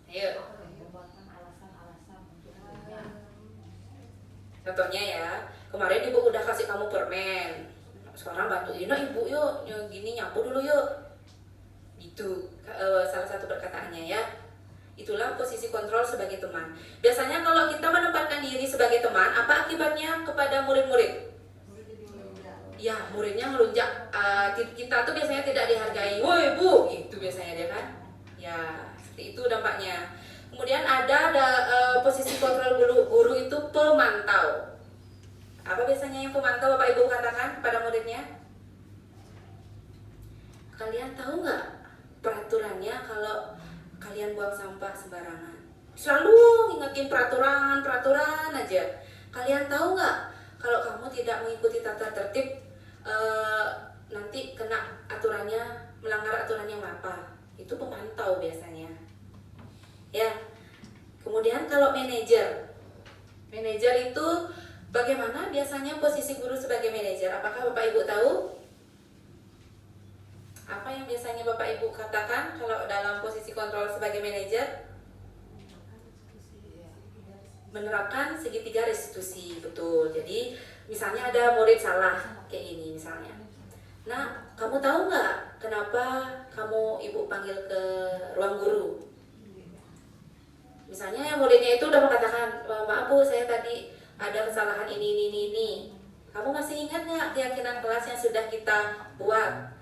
Ayo, contohnya ya, kemarin ibu udah kasih kamu permen, sekarang bantuin ibu yuk, gini nyapu dulu yuk. Itu salah satu perkataannya ya. Itulah posisi kontrol sebagai teman. Biasanya kalau kita menempatkan diri sebagai teman, apa akibatnya kepada murid-murid? Ya, muridnya melunjak. Kita tuh biasanya tidak dihargai. Woi bu, itu biasanya dia kan. Ya, seperti itu dampaknya. Kemudian ada posisi kontrol guru itu pemantau. Apa biasanya yang pemantau Bapak Ibu katakan kepada muridnya? Kalian tahu nggak peraturannya kalau kalian buang sampah sembarangan? Selalu ingetin peraturan aja. Kalian tahu nggak kalau kamu tidak mengikuti tata tertib, nanti kena aturannya, melanggar aturan yang apa? Itu pemantau biasanya. Ya. Kemudian kalau manajer itu bagaimana biasanya posisi guru sebagai manajer? Apakah Bapak Ibu tahu? Apa yang biasanya Bapak Ibu katakan kalau dalam posisi kontrol sebagai manajer? Menerapkan segitiga restitusi, betul. Jadi misalnya ada murid salah kayak ini misalnya. Nah, kamu tahu nggak kenapa ibu panggil ke ruang guru? Misalnya muridnya itu udah mengatakan, maaf bu, saya tadi ada kesalahan ini. Kamu masih ingat nggak keyakinan kelas yang sudah kita buat?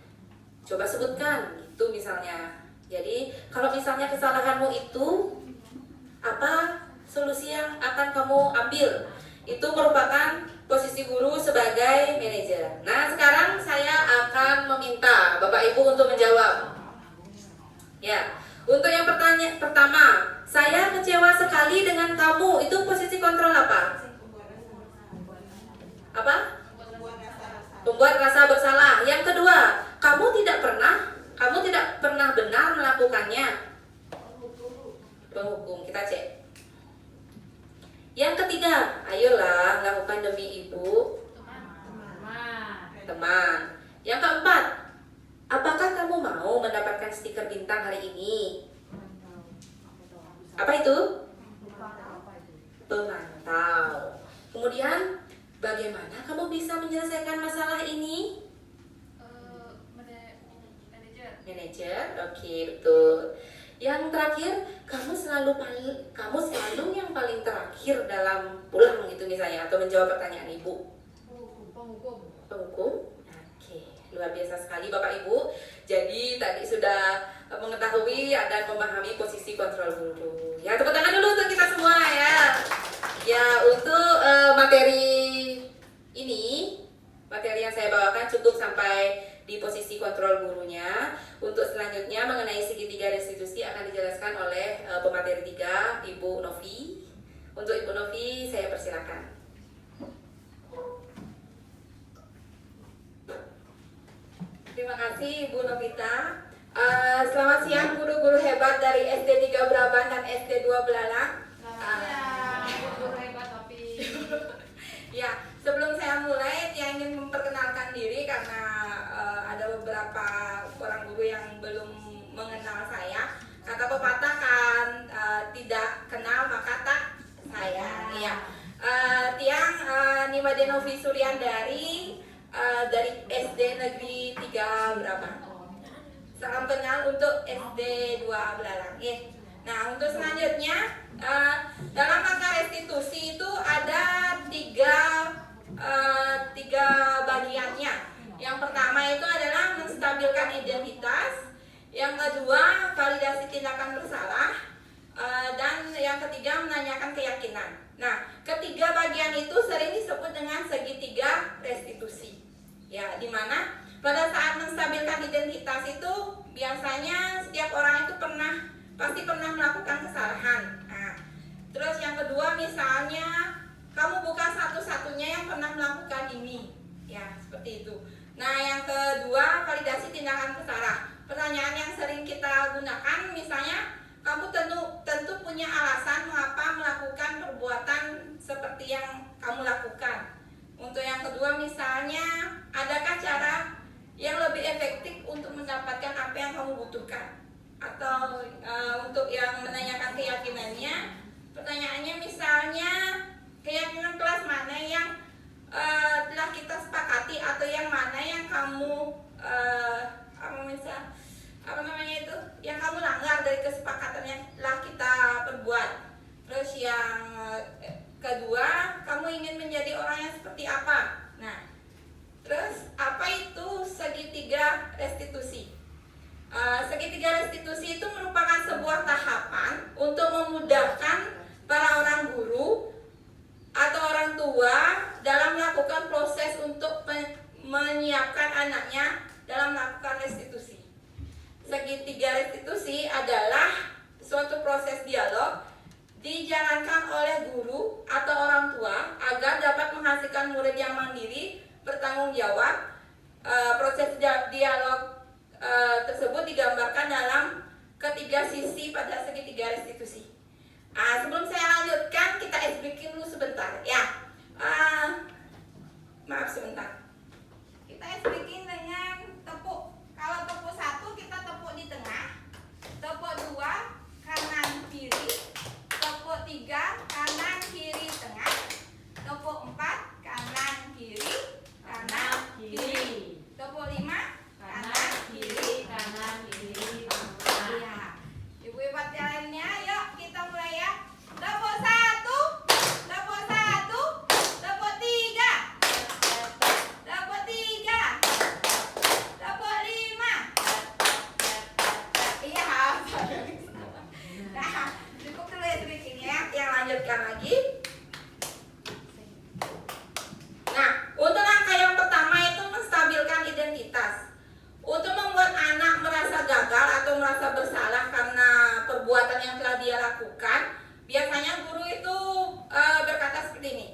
Coba sebutkan, itu misalnya. Jadi kalau misalnya kesalahanmu itu apa solusi yang akan kamu ambil? Itu merupakan posisi guru sebagai manajer. Nah, sekarang saya akan meminta Bapak Ibu untuk menjawab. Ya, untuk yang pertama, saya kecewa sekali dengan kamu. Itu posisi kontrol apa? Apa? Membuat rasa bersalah. Yang kedua, kamu tidak pernah benar melakukannya. Penghukum, kita cek. Yang ketiga, ayolah lakukan demi ibu, teman. Yang keempat, apakah kamu mau mendapatkan stiker bintang hari ini? Apa itu? Pemantau. Kemudian, bagaimana kamu bisa menyelesaikan masalah ini? Manajer, oke, betul. Yang terakhir, kamu selalu yang paling terakhir dalam pulang gitu misalnya, atau menjawab pertanyaan ibu. Penghukum. Oke, luar biasa sekali Bapak Ibu. Jadi tadi sudah mengetahui dan memahami posisi kontrol guru. Ya, tepuk tangan dulu untuk kita semua ya. Ya, untuk materi yang saya bawakan cukup sampai di posisi kontrol gurunya. Untuk selanjutnya mengenai segitiga restitusi akan dijelaskan oleh pemateri 3, Ibu Novi. Untuk Ibu Novi, saya persilakan. Terima kasih Ibu Novita. Selamat siang guru-guru hebat dari SD 3 Braban dan SD 2 Belalang. Guru hebat tapi. Ya, sebelum saya mulai, saya ingin memperkenalkan diri karena ada beberapa orang guru yang belum mengenal saya. Kata pepatah kan, tidak kenal maka tak sayang. Iya. Tiang Nimade Novi Suryandari dari SD Negeri 3 Braban. Salam kenal untuk SD 2 Belalang. Nah, untuk selanjutnya dalam rangka restitusi itu ada tiga bagiannya. Yang pertama itu adalah menstabilkan menstabilkan identitas. Yang kedua, validasi tindakan bersalah. Dan yang ketiga, menanyakan keyakinan. Nah, ketiga bagian itu sering disebut dengan segitiga restitusi. Ya, di mana pada saat menstabilkan identitas itu biasanya setiap orang itu pasti pernah melakukan kesalahan. Nah, terus yang kedua, misalnya kamu bukan satu-satunya yang pernah melakukan ini. Ya, seperti itu. Nah, yang kedua, validasi tindakan bersalah. Pertanyaan yang sering kita gunakan misalnya, kamu tentu punya alasan mengapa melakukan perbuatan seperti yang kamu lakukan. Untuk yang kedua misalnya, adakah cara yang lebih efektif untuk mendapatkan apa yang kamu butuhkan? Atau untuk yang menanyakan keyakinannya, pertanyaannya misalnya, keyakinan kelas mana yang telah kita sepakati atau yang mana yang kamu yang kamu langgar dari kesepakatan yang telah kita perbuat. Terus yang kedua, kamu ingin menjadi orang yang seperti apa? Nah, terus apa itu segitiga restitusi? Segitiga restitusi itu merupakan sebuah tahapan untuk memudahkan para orang guru atau orang tua dalam melakukan proses untuk menyiapkan anaknya dalam melakukan restitusi. Segitiga restitusi adalah suatu proses dialog dijalankan oleh guru atau orang tua agar dapat menghasilkan murid yang mandiri, bertanggung jawab. Proses dialog tersebut digambarkan dalam ketiga sisi pada segitiga restitusi. Sebelum saya lanjutkan, kita explain dulu sebentar ya. Maaf sebentar. Kita explain dengan tepuk. Kalau tepuk 1 kita tepuk di tengah, tepuk 2 kanan kiri, tepuk 3 kanan kiri tengah, tepuk 4 kanan kiri tepuk 5 kanan kiri. Ya. Ibu-ibu yang lainnya, yuk kita mulai ya. Tepuk 1, tepuk 1, tepuk 3, tepuk 3, tepuk 5. Iya. Nah, cukup dulu ya sedikitnya ya. Yang lanjutkan lagi. Nah, untuk langkah yang pertama itu menstabilkan identitas. Untuk membuat anak merasa gagal atau merasa bersalah karena perbuatan yang telah dia lakukan, biasanya guru itu berkata seperti ini.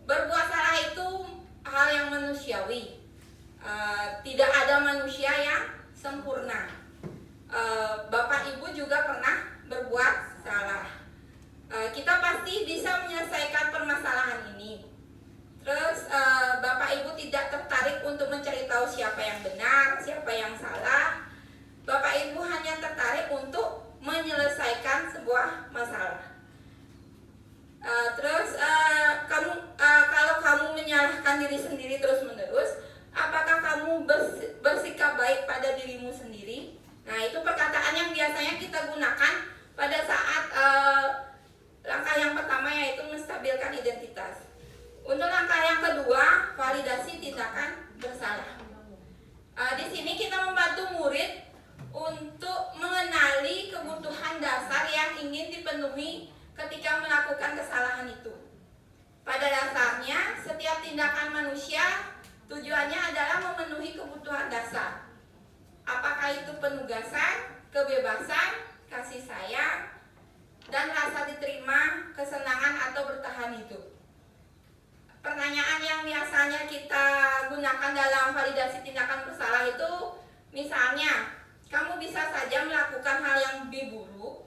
Berbuat salah itu hal yang manusiawi. Tidak ada manusia yang sempurna. Bapak Ibu juga pernah berbuat salah. Kita pasti bisa menyelesaikan permasalahan ini. Terus Bapak Ibu tidak tertarik untuk mencari tahu siapa yang benar, siapa yang salah. Bapak Ibu hanya tertarik untuk menyelesaikan sebuah masalah. Kalau kamu menyalahkan diri sendiri terus-menerus, apakah kamu bersikap baik pada dirimu sendiri? Nah, itu perkataan yang biasanya kita gunakan pada saat langkah yang pertama, yaitu menstabilkan identitas. Untuk langkah yang kedua, validasi tindakan bersalah. Di sini kita membantu murid untuk mengenali kebutuhan dasar yang ingin dipenuhi ketika melakukan kesalahan itu. Pada dasarnya, setiap tindakan manusia tujuannya adalah memenuhi kebutuhan dasar. Apakah itu penugasan, kebebasan, kasih sayang, dan rasa diterima, kesenangan atau bertahan hidup. Pertanyaan yang biasanya kita gunakan dalam validasi tindakan bersalah itu, misalnya, kamu bisa saja melakukan hal yang lebih buruk,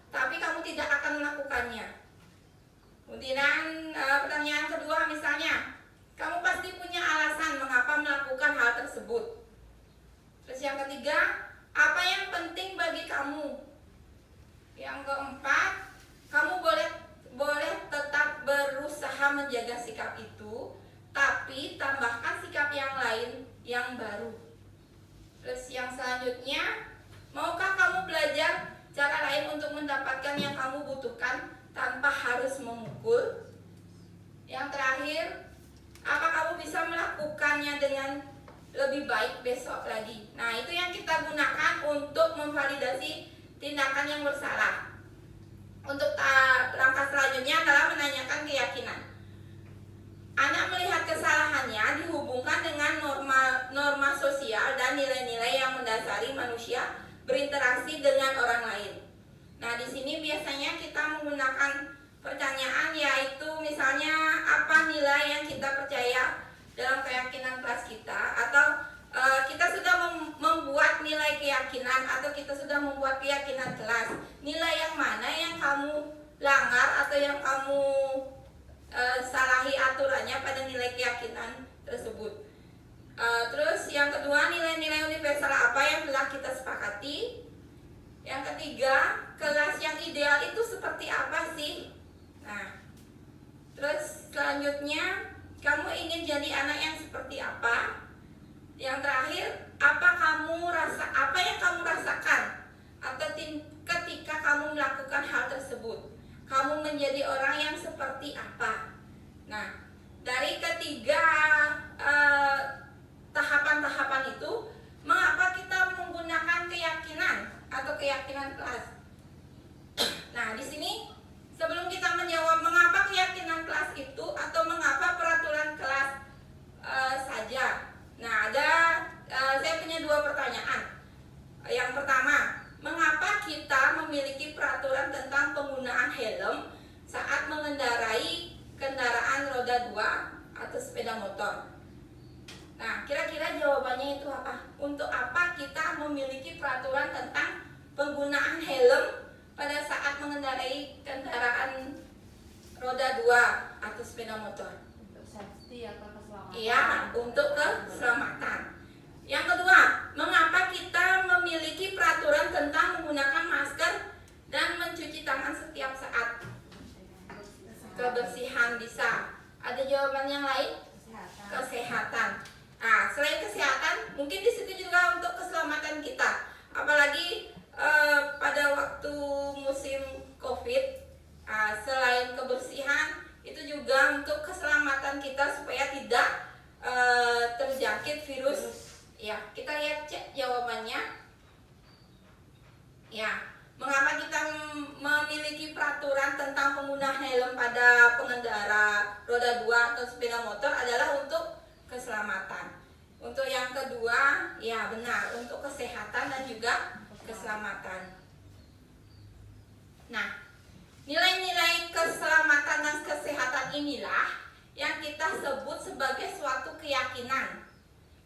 tapi kamu tidak akan melakukannya. Kemudian pertanyaan kedua misalnya, kamu pasti punya alasan mengapa melakukan hal tersebut. Terus yang ketiga, apa yang penting bagi kamu? Yang keempat, kamu boleh tetap berusaha menjaga sikap itu, tapi tambahkan sikap yang lain yang baru. Terus yang selanjutnya, maukah kamu belajar cara lain untuk mendapatkan yang kamu butuhkan tanpa harus memukul? Yang terakhir, apa kamu bisa melakukannya dengan lebih baik besok lagi? Nah, memvalidasi tindakan yang bersalah. Untuk langkah selanjutnya adalah menanyakan keyakinan. Anak melihat kesalahannya dihubungkan dengan norma sosial dan nilai-nilai yang mendasari manusia berinteraksi dengan orang lain. Nah, di sini biasanya kita menggunakan pertanyaan, yaitu misalnya apa nilai yang kita percaya dalam keyakinan kelas kita, atau kita sudah membuat nilai keyakinan, atau kita sudah membuat keyakinan kelas. Nilai yang mana yang kamu langgar atau yang kamu salahi aturannya pada nilai keyakinan tersebut. Terus yang kedua, nilai-nilai universal apa yang telah kita sepakati. Yang ketiga, kelas yang ideal itu seperti apa sih? Nah, terus selanjutnya, kamu ingin jadi anak yang seperti apa? Yang terakhir, apa yang kamu rasakan atau ketika kamu melakukan hal tersebut? Kamu menjadi orang yang seperti apa? Nah, dari ketiga tahapan-tahapan itu, mengapa kita menggunakan keyakinan atau keyakinan kelas? Nah, di sini sebelum kita menjawab mengapa keyakinan kelas itu atau mengapa peraturan kelas saja. Nah, saya punya dua pertanyaan. Yang pertama, mengapa kita memiliki peraturan tentang penggunaan helm saat mengendarai kendaraan roda 2 atau sepeda motor? Nah, kira-kira jawabannya itu apa? Untuk apa kita memiliki peraturan tentang penggunaan helm pada saat mengendarai kendaraan roda 2 atau sepeda motor? Untuk safety atau keselamatan. Iya, untuk keselamatan. Yang kedua, mengapa kita memiliki peraturan tentang menggunakan masker dan mencuci tangan setiap saat? Kebersihan bisa. Ada jawaban yang lain? Kesehatan. Nah, selain kesehatan, mungkin di situ juga untuk keselamatan kita. Apalagi pada waktu musim COVID, selain kebersihan, itu juga untuk keselamatan kita supaya tidak terjangkit virus. Ya, kita lihat cek jawabannya. Ya, mengapa kita memiliki peraturan tentang penggunaan helm pada pengendara roda 2 atau sepeda motor adalah untuk keselamatan. Untuk yang kedua, ya benar, untuk kesehatan dan juga keselamatan. Nah, nilai-nilai keselamatan dan kesehatan inilah yang kita sebut sebagai suatu keyakinan,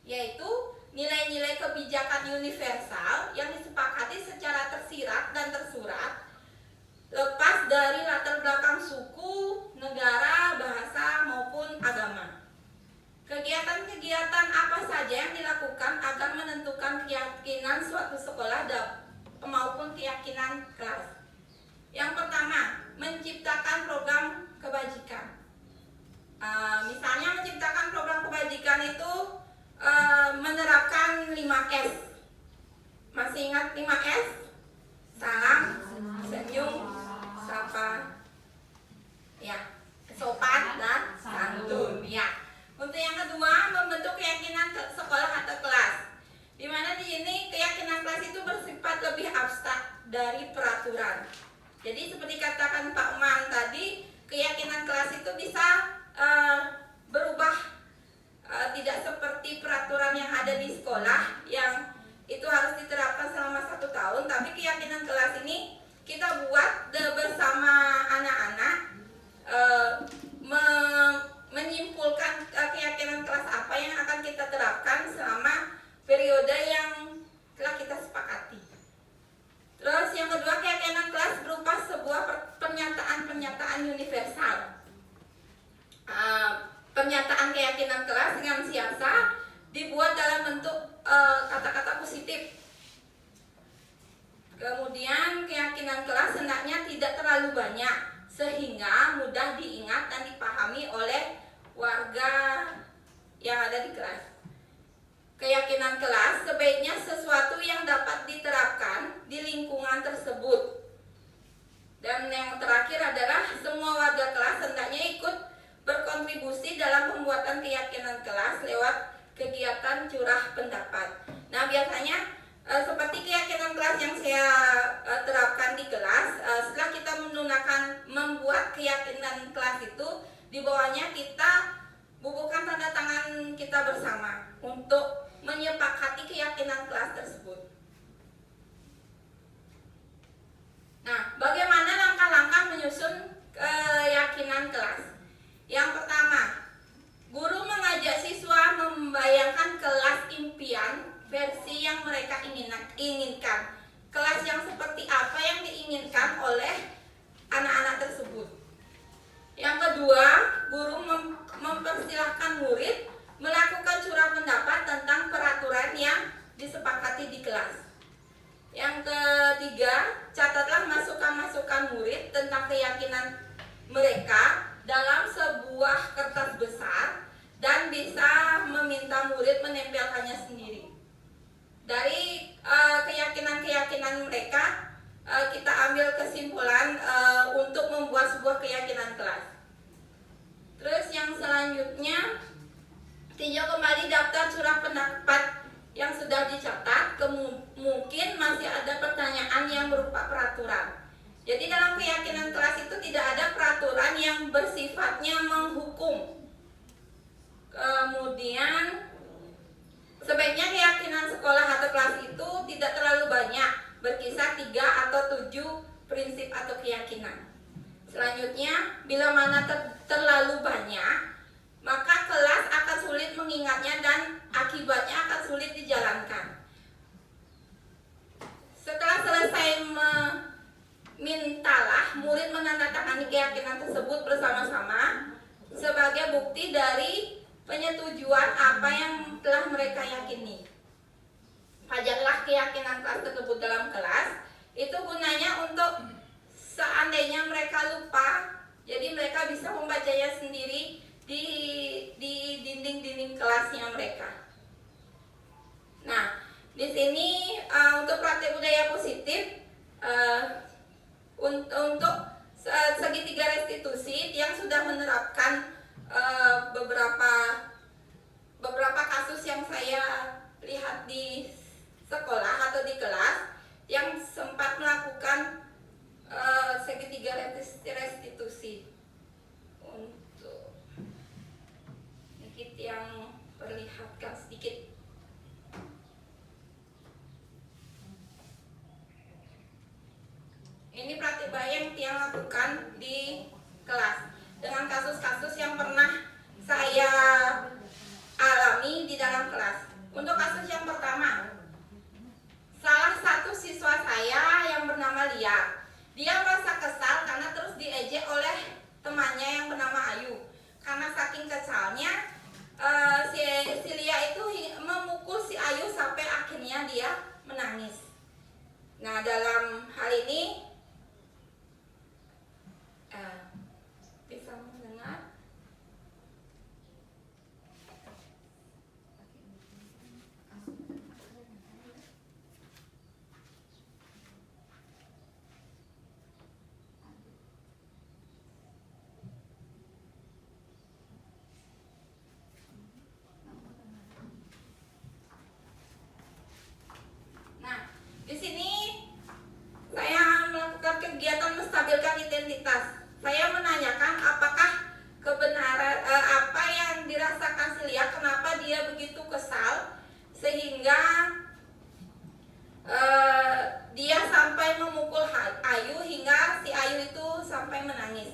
yaitu nilai-nilai kebijakan universal yang disepakati secara tersirat dan tersurat, lepas dari latar belakang suku, negara, bahasa, maupun agama. Kegiatan-kegiatan apa saja yang dilakukan agar menentukan keyakinan suatu sekolah maupun keyakinan kelas. Yang pertama, menciptakan program kebajikan. Misalnya menciptakan program kebajikan itu menerapkan 5S. Masih ingat 5S? Salam, senyum, sapa, ya, sopan dan santun. Ya. Untuk yang kedua, membentuk keyakinan sekolah atau kelas. Di mana di sini keyakinan kelas itu bersifat lebih abstrak dari peraturan. Jadi seperti katakan Pak Man tadi, keyakinan kelas itu bisa berubah. Tidak seperti peraturan yang ada di sekolah yang itu harus diterapkan selama 1 tahun, tapi keyakinan kelas ini kita buat bersama anak-anak, menyimpulkan keyakinan kelas apa yang akan kita terapkan selama periode yang telah kita sepakati. Terus yang kedua, keyakinan kelas berupa sebuah pernyataan-pernyataan universal. Pernyataan keyakinan kelas dengan siasa dibuat dalam bentuk kata-kata positif. Kemudian keyakinan kelas hendaknya tidak terlalu banyak sehingga mudah diingat dan dipahami oleh warga yang ada di kelas. Keyakinan kelas sebaiknya sesuatu yang dapat diterapkan di lingkungan tersebut. Dan yang terakhir adalah semua warga kelas hendaknya ikut berkontribusi dalam pembuatan keyakinan kelas lewat kegiatan curah pendapat. Nah, biasanya seperti keyakinan kelas yang keyakinan mereka dalam sebuah kertas besar dan bisa meminta murid menempelkannya sendiri. Dari keyakinan-keyakinan mereka, kita ambil kesimpulan untuk membuat sebuah keyakinan kelas. Terus yang selanjutnya, tinjau kembali daftar surat pendapat yang sudah dicatat. Mungkin masih ada pertanyaan yang berupa peraturan. Jadi dalam keyakinan kelas itu tidak ada peraturan yang bersifatnya menghukum. Kemudian sebaiknya keyakinan sekolah atau kelas itu tidak terlalu banyak, berkisar 3 atau 7 prinsip atau keyakinan. Selanjutnya, bila mana terlalu banyak, maka kelas akan sulit mengingatnya dan akibatnya akan sulit dijalankan. Setelah selesai mintalah murid menandatangani keyakinan tersebut bersama-sama sebagai bukti dari penyetujuan apa yang telah mereka yakini. Pajarlah keyakinan kelas tersebut dalam kelas. Itu gunanya untuk seandainya mereka lupa, jadi mereka bisa membacanya sendiri di dinding-dinding kelasnya mereka. Nah, di sini untuk praktek budaya positif, untuk segitiga restitusi yang sudah menerapkan beberapa kasus yang saya lihat di sekolah atau di kelas yang sempat melakukan segitiga restitusi. Untuk sedikit yang perlihatkan sedikit. Ini praktik baik yang lakukan di kelas dengan kasus-kasus yang pernah saya alami di dalam kelas. Untuk kasus yang pertama, salah satu siswa saya yang bernama Lia, dia merasa kesal karena terus diejek oleh temannya yang bernama Ayu. Karena saking kesalnya, si Lia itu memukul si Ayu sampai akhirnya dia menangis. Nah, dalam hal ini bisa mendengar? Nah, di sini saya melakukan kegiatan menstabilkan identitas. Saya menanyakan apakah kebenaran apa yang dirasakan si Lia, kenapa dia begitu kesal sehingga dia sampai memukul Ayu hingga si Ayu itu sampai menangis.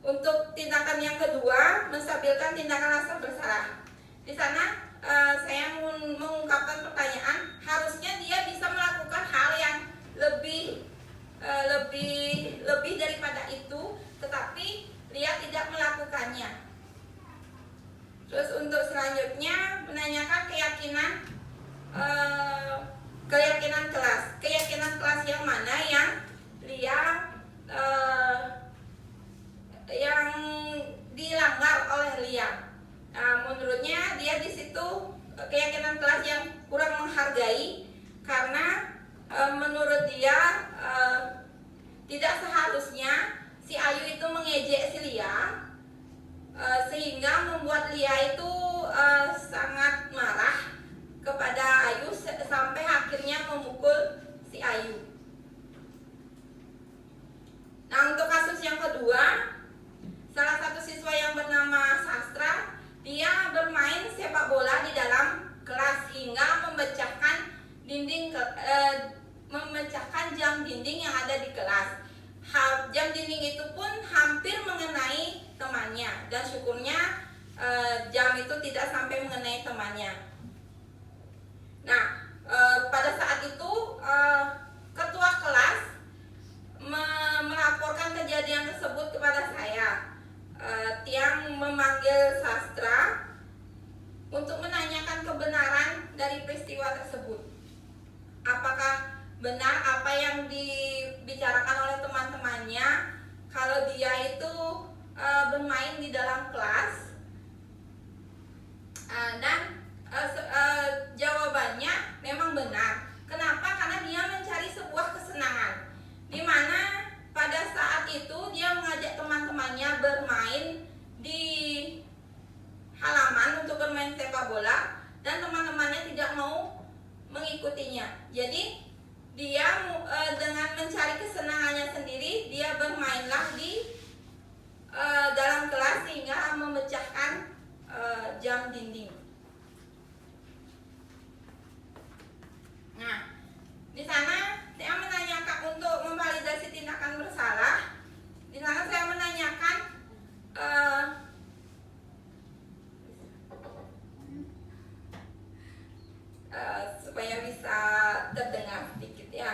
Untuk tindakan yang kedua, menstabilkan tindakan rasa bersalah. Di sana saya mengungkapkan pertanyaan, harusnya dia bisa melakukan hal yang lebih daripada itu, tetapi dia tidak melakukannya. Terus untuk selanjutnya menanyakan keyakinan kelas yang mana yang dia yang dilanggar oleh Lia. Menurutnya dia di situ keyakinan kelas yang kurang menghargai karena menurut dia tidak seharusnya si Ayu itu mengejek si Lia sehingga membuat Lia itu sangat marah kepada Ayu sampai akhirnya memukul si Ayu. Nah, untuk kasus yang kedua, salah satu siswa yang bernama Sastra, dia bermain sepak bola di dalam kelas hingga memecahkan jam dinding yang ada di kelas. Jam dinding itu pun hampir mengenai temannya, dan syukurnya jam itu tidak sampai mengenai temannya. Nah, pada saat itu ketua kelas melaporkan kejadian tersebut kepada saya. Tiang memanggil Sastra untuk menanyakan kebenaran dari peristiwa tersebut. Apakah benar apa yang dibicarakan oleh teman-temannya kalau dia itu bermain di dalam kelas. Dan jawabannya memang benar. Kenapa? Karena dia mencari sebuah kesenangan, di mana pada saat itu dia mengajak teman-temannya bermain di halaman untuk bermain sepak bola, dan teman-temannya tidak mau mengikutinya. Jadi dia dengan mencari kesenangannya sendiri, dia bermainlah di dalam kelas sehingga memecahkan jam dinding. Nah, di sana saya menanyakan untuk memvalidasi tindakan bersalah. Di sana saya menanyakan supaya bisa terdengar sedikit ya.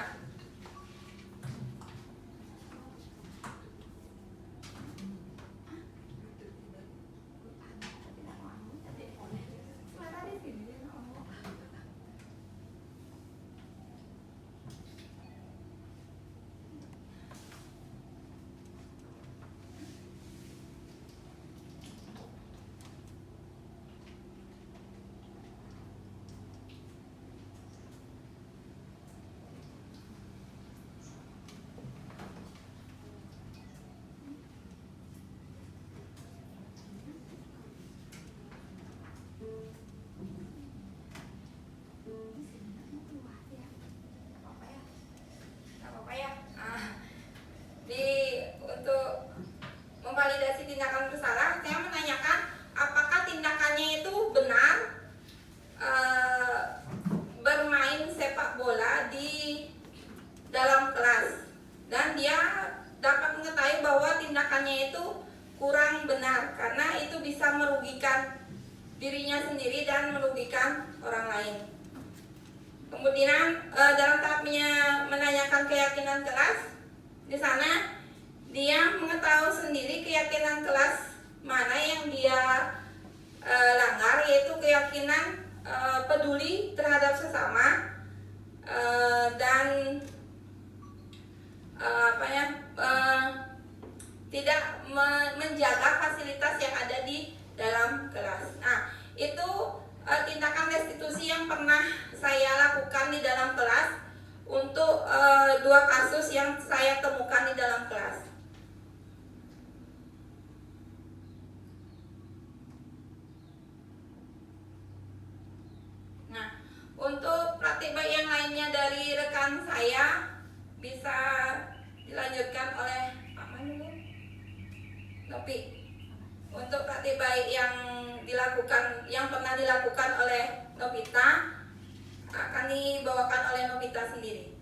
Untuk memvalidasi tindakan bersalah, saya menanyakan apakah tindakannya itu benar bermain sepak bola di dalam kelas, dan dia dapat mengetahui bahwa tindakannya itu kurang benar karena itu bisa merugikan dirinya sendiri dan merugikan orang lain. Kemudian dalam tahapnya menanyakan keyakinan kelas, di sana dia mengetahui sendiri keyakinan kelas mana yang dia langgar, yaitu keyakinan peduli terhadap sesama dan tidak menjaga fasilitas yang ada di dalam kelas. Nah, itu tindakan restitusi yang pernah saya lakukan di dalam kelas untuk 2 kasus yang saya temukan di dalam kelas. Nah, untuk praktik baik yang lainnya dari rekan saya bisa dilanjutkan oleh Pak Manu, Nopi. Untuk praktik baik yang pernah dilakukan oleh Novita akan dibawakan oleh Novita sendiri.